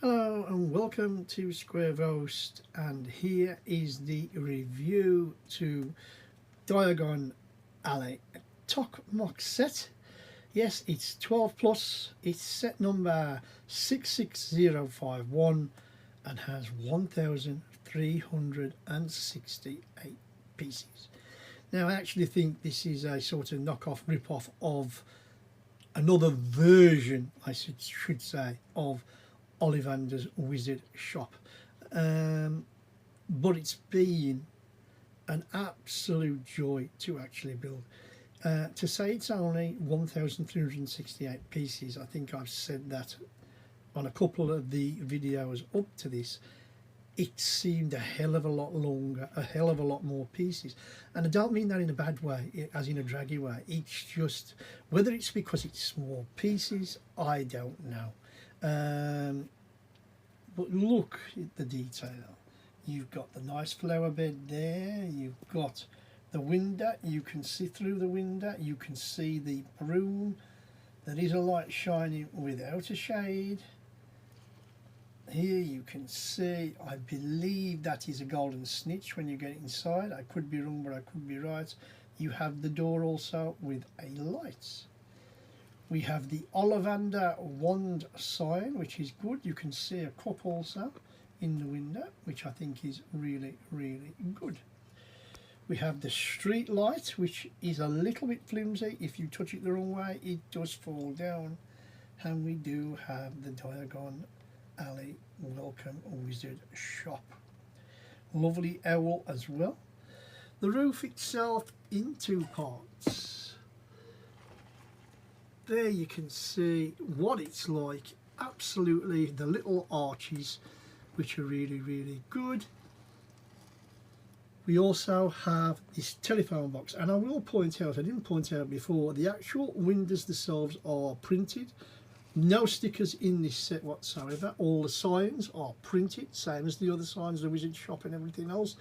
Hello and welcome to Square Roast, and here is the review to Diagon Alley Tok Moc set. Yes, it's 12 plus, it's set number 66051 and has 1368 pieces. Now I actually think this is a sort of knockoff, rip-off of another version, I should say, of Ollivander's Wizard Shop, but it's been an absolute joy to actually build. To say it's only 1368 pieces, I think I've said that on a couple of the videos up to this. It seemed a hell of a lot longer, a hell of a lot more pieces, and I don't mean that in a bad way, as in a draggy way. It's just, whether it's because it's small pieces, I don't know. But look at the detail. You've got the nice flower bed there, you've got the window, you can see through the window, you can see the broom. There is a light shining without a shade. Here you can see, I believe that is a golden snitch when you get inside. I could be wrong, but I could be right. You have the door also with a light. We have the Ollivander wand sign, which is good. You can see a cup also in the window, which I think is really, really good. We have the street light, which is a little bit flimsy. If you touch it the wrong way, it does fall down. And we do have the Diagon Alley Welcome Wizard Shop. Lovely owl as well. The roof itself in two parts. There you can see what it's like. Absolutely, the little arches, which are really, really good. We also have this telephone box, and I will point out, I didn't point out before, the actual windows themselves are printed. No stickers in this set whatsoever. All the signs are printed, same as the other signs, the Wizard Shop and everything else.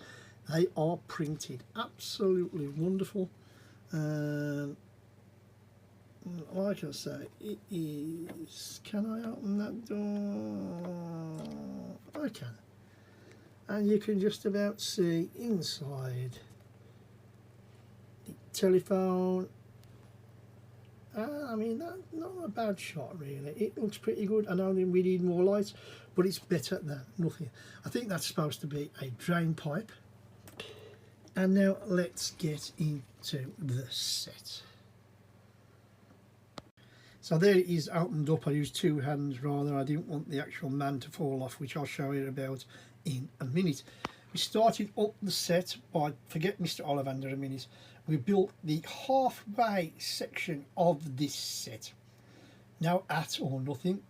They are printed. Absolutely wonderful. Like I say, it is. Can I open that door? I can. And you can just about see inside the telephone. I mean, that's not a bad shot really. It looks pretty good. I know we need more lights, but it's better than nothing. I think that's supposed to be a drain pipe. And now let's get into the set. So there it is, opened up. I used two hands rather. I didn't want the actual man to fall off, which I'll show you about in a minute. We started up the set by, forget Mr. Ollivander a minute, we built the halfway section of this set. Now at or nothing.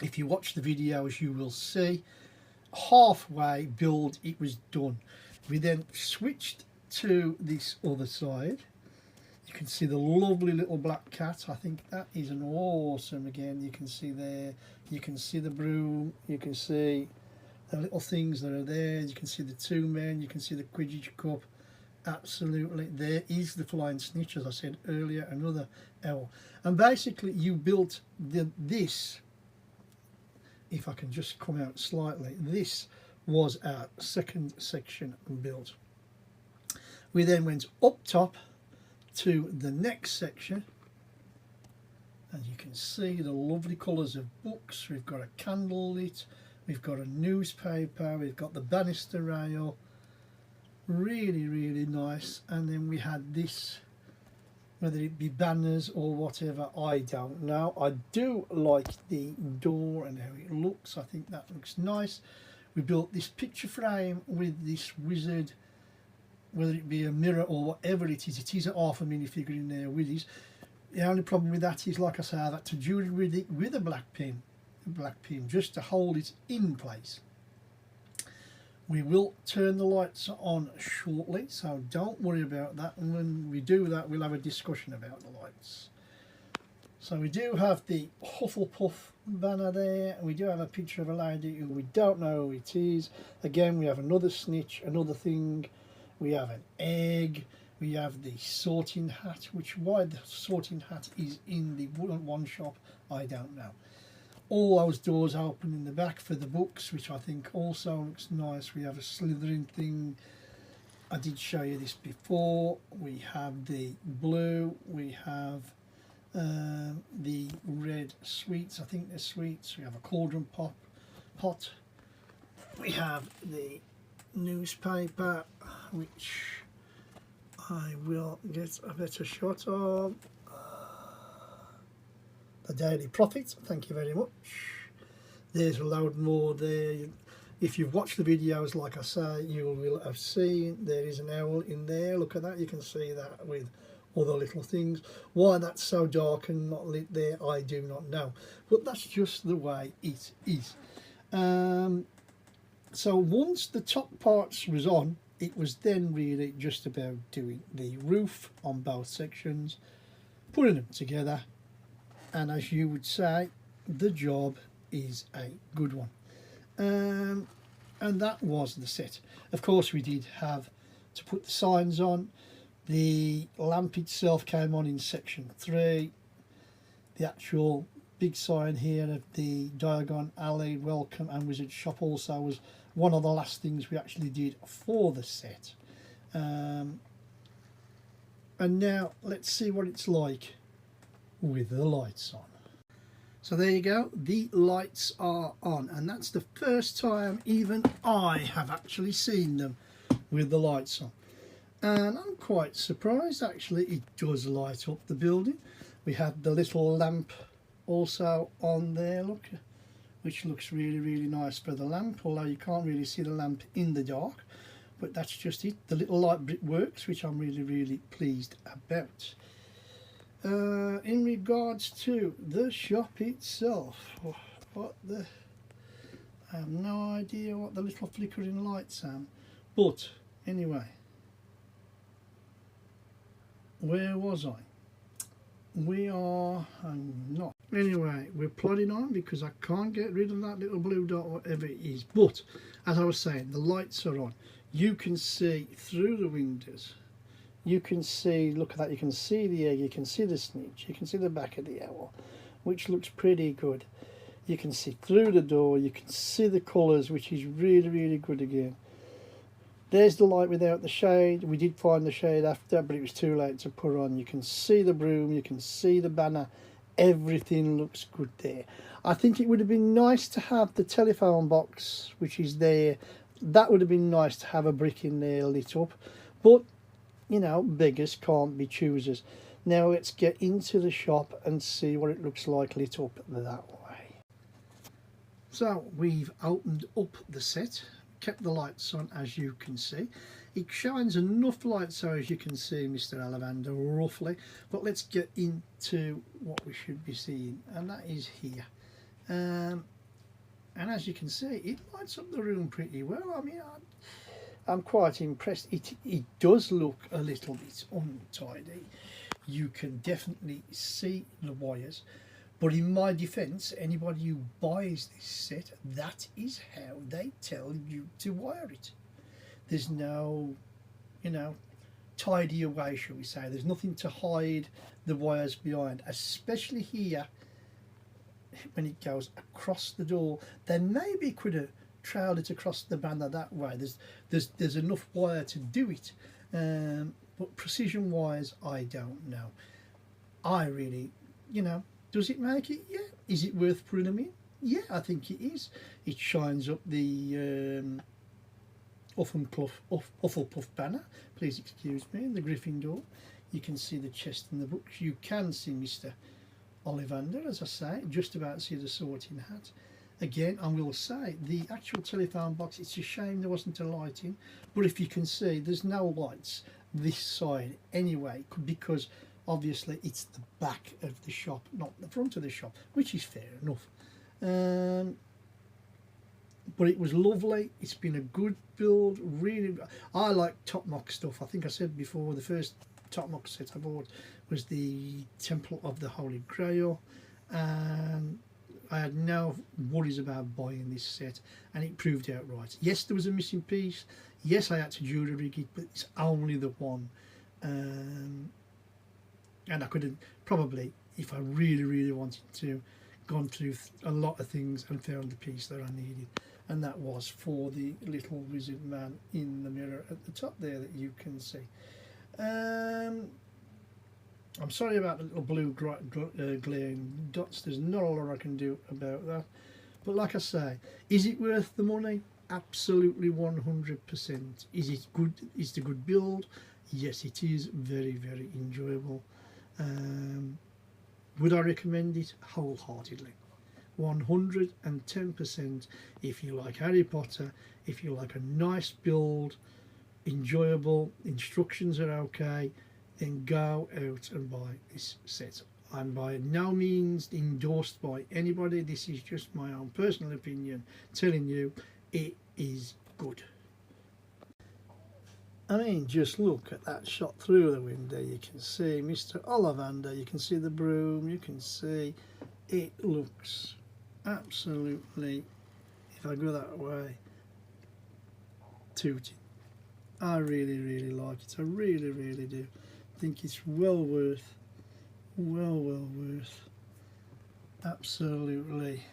If you watch the videos you will see, halfway build it was done. We then switched to this other side. You can see the lovely little black cat. I think that is an awesome, again, you can see there, you can see the broom, you can see the little things that are there, you can see the two men, you can see the Quidditch cup. Absolutely, there is the flying snitch, as I said earlier, another owl. And basically you built this, if I can just come out slightly, this was our second section built. We then went up top to the next section, and you can see the lovely colours of books. We've got a candle lit, we've got a newspaper, we've got the banister rail, really, really nice. And then we had this, whether it be banners or whatever, I don't know. I do like the door and how it looks. I think that looks nice. We built this picture frame with this wizard, whether it be a mirror or whatever it is a half a minifigure in there with us. The only problem with that is, like I say, I've had to do it with a black pin, just to hold it in place. We will turn the lights on shortly, so don't worry about that, and when we do that we'll have a discussion about the lights. So we do have the Hufflepuff banner there, we do have a picture of a lady who we don't know who it is. Again, we have another snitch, another thing. We have an egg, we have the sorting hat, which why the sorting hat is in the one shop, I don't know. all those doors open in the back for the books, which I think also looks nice. We have a Slytherin thing. I did show you this before. We have the blue, we have the red sweets, I think they're sweets. We have a cauldron pot. We have the newspaper, which I will get a better shot of. The Daily Prophet, thank you very much. There's a load more there. If you've watched the videos, like I say, you will have seen there is an owl in there. Look at that, you can see that with other little things. Why that's so dark and not lit there, I do not know. But that's just the way it is. So once the top parts was on, it was then really just about doing the roof on both sections, putting them together, and as you would say, the job is a good one. And that was the set. Of course, we did have to put the signs on. The lamp itself came on in section 3. The actual big sign here of the Diagon Alley Welcome and Wizard Shop also was one of the last things we actually did for the set. And now let's see what it's like with the lights on. So there you go, the lights are on, and that's the first time even I have actually seen them with the lights on. And I'm quite surprised actually, it does light up the building. We have the little lamp also on there, look, which looks really, really nice for the lamp, although you can't really see the lamp in the dark, but that's just it. The little light brick works, which I'm really, really pleased about. In regards to the shop itself, I have no idea what the little flickering lights are, but anyway, where was I? Anyway, we're plodding on because I can't get rid of that little blue dot, whatever it is. But as I was saying, the lights are on. You can see through the windows. You can see, look at that, you can see the egg, you can see the snitch, you can see the back of the owl, which looks pretty good. You can see through the door, you can see the colours, which is really, really good again. There's the light without the shade. We did find the shade after, but it was too late to put on. You can see the broom, you can see the banner, everything looks good there. I think it would have been nice to have the telephone box, which is there. That would have been nice to have a brick in there lit up, but you know, beggars can't be choosers. Now let's get into the shop and see what it looks like lit up that way. So we've opened up the set, kept the lights on as you can see. It shines enough light so as you can see Mr. Ollivander roughly, but let's get into what we should be seeing, and that is here. And as you can see, it lights up the room pretty well. I mean, I'm quite impressed. It does look a little bit untidy. You can definitely see the wires, but in my defence, anybody who buys this set, that is how they tell you to wire it. There's no, you know, tidy away, shall we say. There's nothing to hide the wires behind, especially here when it goes across the door. They maybe could have trailed it across the banner that way. There's enough wire to do it, but precision wise, I don't know. I really, you know, does it make it? Yeah. Is it worth putting them in? Yeah, I think it is. It shines up the Hufflepuff banner, please excuse me, the Gryffindor. You can see the chest and the books. You can see Mr. Ollivander, as I say, just about see the Sorting Hat. Again, I will say, the actual telephone box, it's a shame there wasn't a light in, but if you can see, there's no lights this side anyway, because obviously it's the back of the shop, not the front of the shop, which is fair enough. But it was lovely. It's been a good build, really. I like Tok Moc stuff. I think I said before, the first Tok Moc set I bought was the Temple of the Holy Grail, and I had no worries about buying this set, and it proved out right. Yes, there was a missing piece. Yes, I had to jury rig it, but it's only the one. And I could have probably, if I really, really wanted to, gone through a lot of things and found the piece that I needed, and that was for the little wizard man in the mirror at the top there that you can see. I'm sorry about the little blue glaring dots. There's not a lot I can do about that, but like I say, is it worth the money? Absolutely 100%. Is it good? Is it a good build? Yes, it is. Very, very enjoyable. Would I recommend it? Wholeheartedly. 110%. If you like Harry Potter, if you like a nice build, enjoyable, instructions are okay, then go out and buy this set. I'm by no means endorsed by anybody. This is just my own personal opinion, telling you it is good. I mean, just look at that shot through the window. You can see Mr. Ollivander, you can see the broom, you can see it looks absolutely, if I go that way, tooting. I really, really like it. I really, really do. I think it's well worth, well worth, absolutely.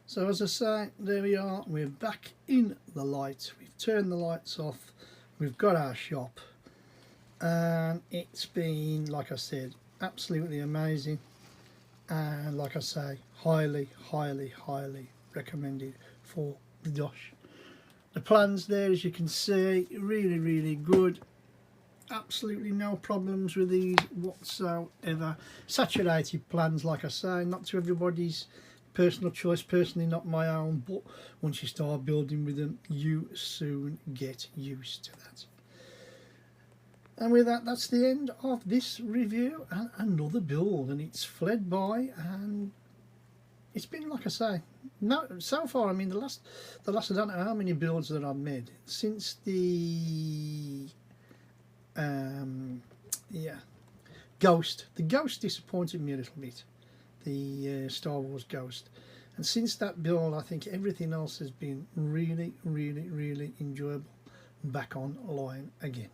So as I say, there we are, we're back in the light, we've turned the lights off, we've got our shop, and it's been, like I said, absolutely amazing, and like I say, highly recommended for the dosh. The plans there, as you can see, really good, absolutely no problems with these whatsoever. Saturated plans, like I say, not to everybody's personal choice, personally not my own, but once you start building with them, you soon get used to that. And with that, that's the end of this review and another build, and it's fled by, and it's been, like I say, no, so far, I mean, the last I don't know how many builds that I've made since the Ghost. The Ghost disappointed me a little bit, the Star Wars Ghost, and since that build I think everything else has been really enjoyable, back online again.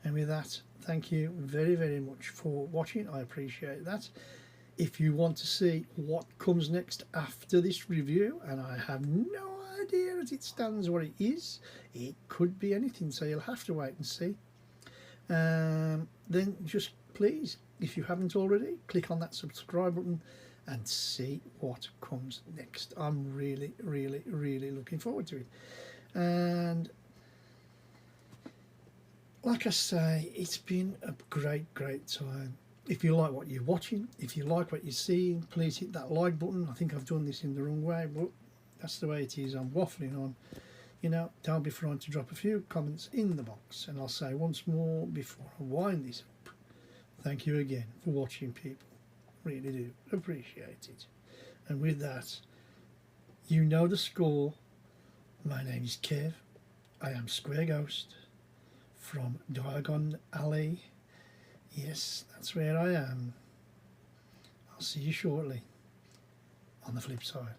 And with that, thank you very much for watching. I appreciate that. If you want to see what comes next after this review, and I have no idea as it stands what it is, it could be anything, so you'll have to wait and see, then just please, if you haven't already, click on that subscribe button and see what comes next. I'm really looking forward to it. And like I say, it's been a great time. If you like what you're watching, if you like what you're seeing, please hit that like button. I think I've done this in the wrong way, but that's the way it is. I'm waffling on. You know, don't be frightened to drop a few comments in the box. And I'll say once more before I wind this up, thank you again for watching, people. Really do appreciate it. And with that, you know the score. My name is Kev. I am Square Ghost from Diagon Alley. Yes, that's where I am. I'll see you shortly on the flip side.